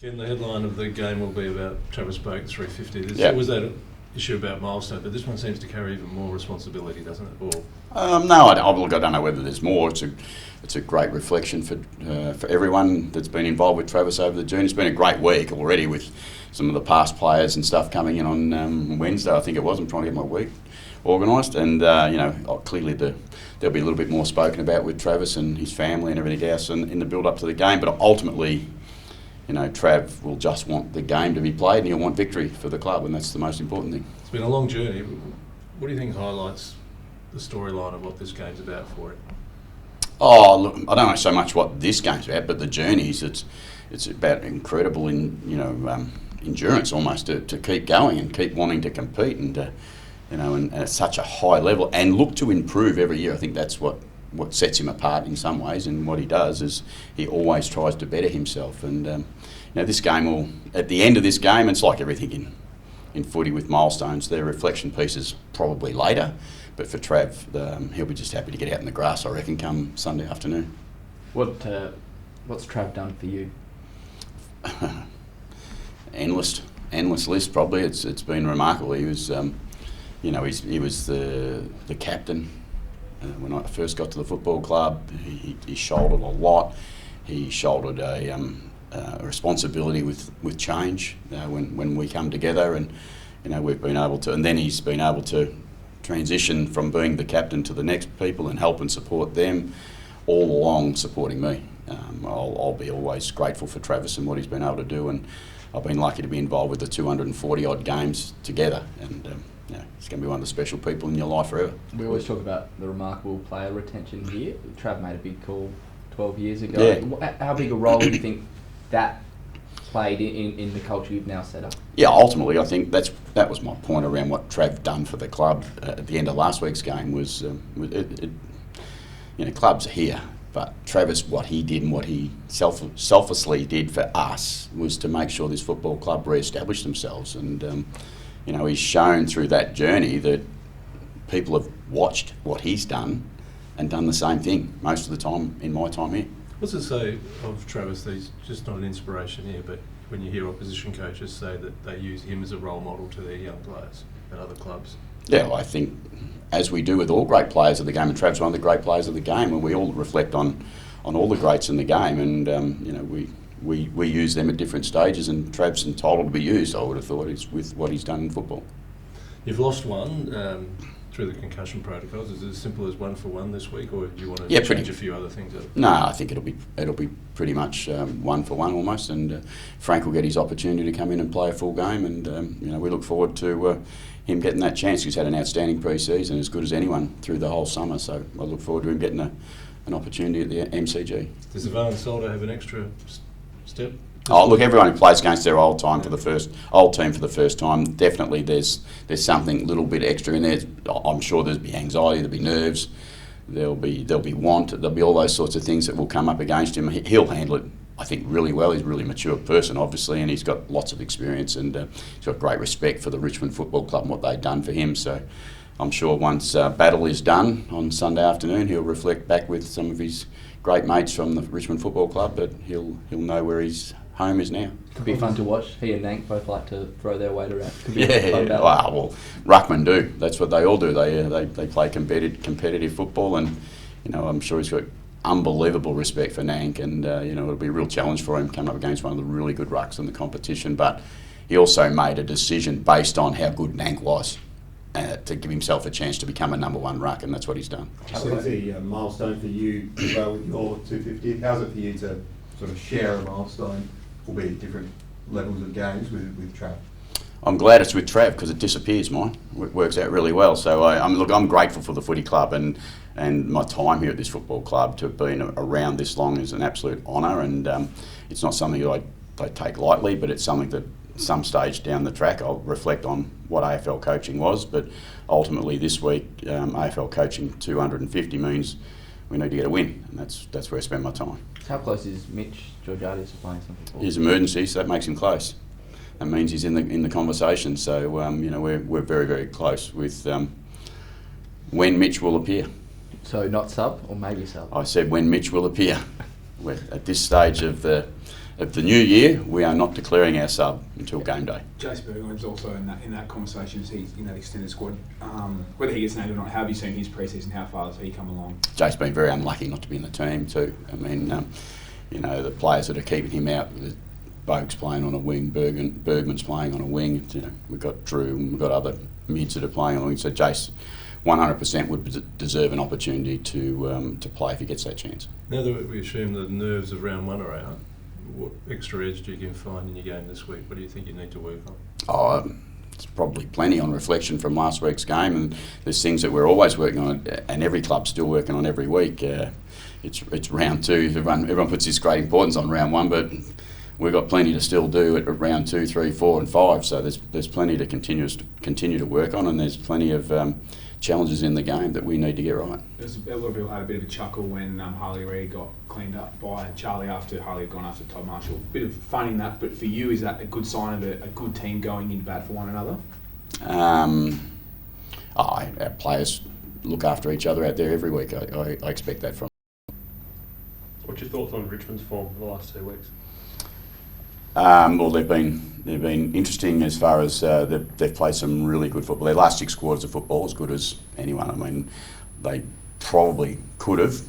Ken, the headline of the game will be about Travis Boak 350. Yep. Was that an issue about milestone? But this one seems to carry even more responsibility, doesn't it? Or No, I don't know whether there's more. It's a great reflection for everyone that's been involved with Travis over the journey. It's been a great week already with some of the past players and stuff coming in on Wednesday. I think it was. I'm trying to get my week organised, and clearly there'll be a little bit more spoken about with Travis and his family and everything else in the build up to the game. But ultimately, Trav will just want the game to be played and he'll want victory for the club, and that's the most important thing. it's been a long journey. What do you think highlights the storyline of what this game's about for it? Oh, look, I don't know so much what this game's about, but the journeys. It's about incredible endurance almost to keep going and keep wanting to compete and at such a high level and look to improve every year. I think that's what sets him apart in some ways, and what he does is he always tries to better himself. And this game will, at the end of this game, it's like everything in footy with milestones. Their reflection pieces probably later, but for Trav, he'll be just happy to get out in the grass, I reckon, come Sunday afternoon. What's Trav done for you? endless list probably. It's been remarkable. He was he was the captain. When I first got to the football club, he shouldered a lot. He shouldered a responsibility with change when we come together, and we've been able to. And then he's been able to transition from being the captain to the next people and help and support them, all along supporting me. I'll be always grateful for Travis and what he's been able to do, and I've been lucky to be involved with the 240 odd games together, and it's going to be one of the special people in your life forever. We always talk about the remarkable player retention here. Trav made a big call 12 years ago. Yeah. How big a role do you think that played in the culture you've now set up? Yeah, ultimately, I think that was my point around what Trav done for the club at the end of last week's game. Was clubs are here, but Travis, what he did and what he selflessly did for us was to make sure this football club re-established themselves, and he's shown through that journey that people have watched what he's done and done the same thing most of the time in my time here. What's it say of Travis that he's just not an inspiration here, but when you hear opposition coaches say that they use him as a role model to their young players at other clubs? Yeah, well, I think as we do with all great players of the game, and Trav's one of the great players of the game, and we all reflect on all the greats in the game, and we use them at different stages, and Trav's entitled to be used, I would have thought, with what he's done in football. You've lost one through the concussion protocols. Is it as simple as 1 for 1 this week, or do you want to change a few other things up? No, I think it'll be pretty much 1 for 1 almost, and Frank will get his opportunity to come in and play a full game, and we look forward to him getting that chance. He's had an outstanding pre-season, as good as anyone through the whole summer, so I look forward to him getting an opportunity at the MCG. Does Ivan Solder have an extra step? Oh, look, everyone who plays against their old team for the first time, definitely there's something a little bit extra in there. I'm sure there'll be anxiety, there'll be nerves, there'll be want, there'll be all those sorts of things that will come up against him. He'll handle it, I think, really well. He's a really mature person, obviously, and he's got lots of experience, and he's got great respect for the Richmond Football Club and what they've done for him. So I'm sure once battle is done on Sunday afternoon, he'll reflect back with some of his great mates from the Richmond Football Club, but he'll know where his home is now. Could be fun to watch. He and Nank both like to throw their weight around. Could be well, ruckmen do. That's what they all do. They play competitive football, and I'm sure he's got unbelievable respect for Nank, and it'll be a real challenge for him coming up against one of the really good rucks in the competition. But he also made a decision based on how good Nank was to give himself a chance to become a number 1 ruck, and that's what he's done. So it's a milestone for you as well with your 250. How's it for you to sort of share a milestone, albeit different levels of games with Trav? I'm glad it's with Trav because it disappears, mine. It works out really well. So I'm grateful for the footy club and my time here at this football club. To have been around this long is an absolute honour, and it's not something that I take lightly, but it's something that at some stage down the track I'll reflect on what AFL coaching was. But ultimately this week, AFL coaching 250 means we need to get a win, and that's where I spend my time. How close is Mitch Georgiades to playing some football? He's emergency, so that makes him close. That means he's in the conversation. So we're very, very close with when Mitch will appear. So not sub or maybe sub? I said when Mitch will appear. We're at this stage of the of the new year, we are not declaring our sub until game day. Jace Bergman's also in that conversation. He's in that extended squad. Whether he gets named or not, how have you seen his pre-season? How far has he come along? Jake's been very unlucky not to be in the team too. I mean, the players that are keeping him out, Bogue's playing on a wing, Bergman's playing on a wing. We've got Drew and we've got other mids that are playing on a wing. So Jace 100% would deserve an opportunity to play if he gets that chance. Now that we assume the nerves of round one are out, what extra edge do you find in your game this week? What do you think you need to work on? It's probably plenty on reflection from last week's game, and there's things that we're always working on, and every club's still working on every week. It's round two. Everyone puts this great importance on round one, but we've got plenty to still do at round 2, 3, 4 and 5. So there's plenty to continue to work on, and there's plenty of challenges in the game that we need to get right. A lot of people had a bit of a chuckle when Harley Reid got cleaned up by Charlie after Harley had gone after Todd Marshall. Bit of fun in that, but for you, is that a good sign of a good team going in bat for one another? Our players look after each other out there every week. I expect that from. What's your thoughts on Richmond's form for the last 2 weeks? Well, they've been interesting as far as they've played some really good football. Their last 6 quarters of football as good as anyone. I mean, they probably could have,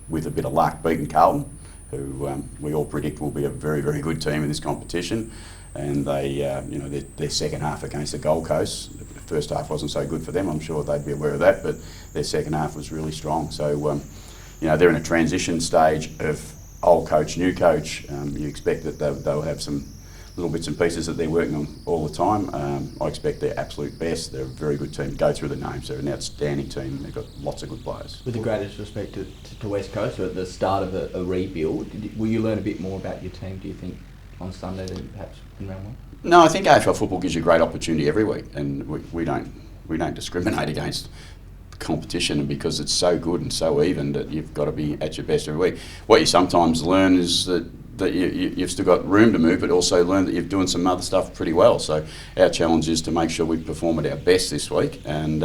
with a bit of luck, beaten Carlton, who we all predict will be a very, very good team in this competition. And they, their second half against the Gold Coast, the first half wasn't so good for them. I'm sure they'd be aware of that, but their second half was really strong. So, they're in a transition stage of old coach, new coach. You expect that they'll have some little bits and pieces that they're working on all the time. I expect their absolute best. They're a very good team. Go through the names. They're an outstanding team. They've got lots of good players. With the greatest respect to West Coast, at the start of a rebuild, will you learn a bit more about your team, do you think, on Sunday than perhaps in round one? No, I think AFL football gives you a great opportunity every week, and we don't discriminate against competition because it's so good and so even that you've got to be at your best every week. What you sometimes learn is that you've still got room to move, but also learn that you're doing some other stuff pretty well. So our challenge is to make sure we perform at our best this week, and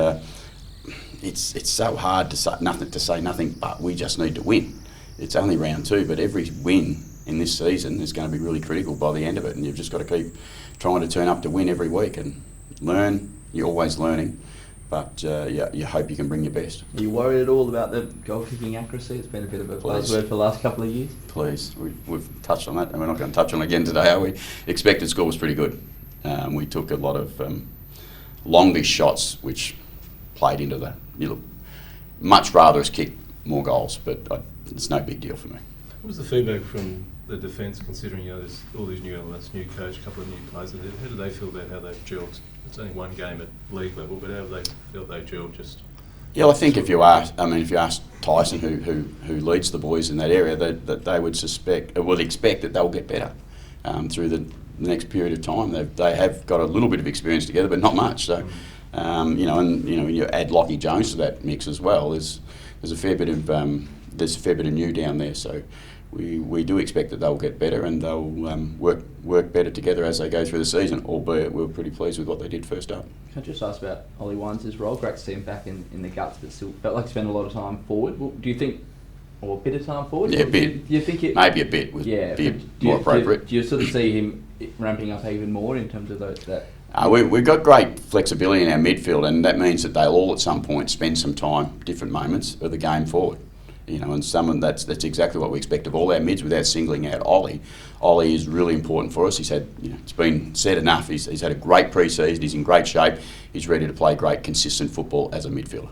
it's so hard to say nothing, but we just need to win. It's only round 2, but every win in this season is going to be really critical by the end of it, and you've just got to keep trying to turn up to win every week and learn. You're always learning. But you hope you can bring your best. Are you worried at all about the goal kicking accuracy? It's been a bit of a buzzword for the last couple of years. Please, we've touched on that, and we're not going to touch on it again today, are we? Expected score was pretty good. We took a lot of longish shots, which played into that. Much rather us kick more goals, but it's no big deal for me. What was the feedback from the defence, considering there's all these new elements, new coach, a couple of new players? How do they feel about how they've gelled? It's only one game at league level, but how have they felt they gelled? Yeah, I think if you ask Tyson, who leads the boys in that area, that they would expect that they'll get better through the next period of time. They have got a little bit of experience together, but not much. So, when you add Lockie Jones to that mix as well, there's a fair bit of new down there. So. We do expect that they'll get better and they'll work better together as they go through the season, albeit we're pretty pleased with what they did first up. Can I just ask about Ollie Wines' role? Great to see him back in the guts, but still felt like he spent a lot of time forward. Do you think, or a bit of time forward? Yeah, a bit. Do you think it... Maybe a bit would be more appropriate. Do you sort of see him ramping up even more in terms of that? We've got great flexibility in our midfield, and that means that they'll all at some point spend some time, different moments of the game forward. And that's exactly what we expect of all our mids without singling out Ollie. Ollie is really important for us. He's had, it's been said enough. He's had a great pre-season. He's in great shape. He's ready to play great, consistent football as a midfielder.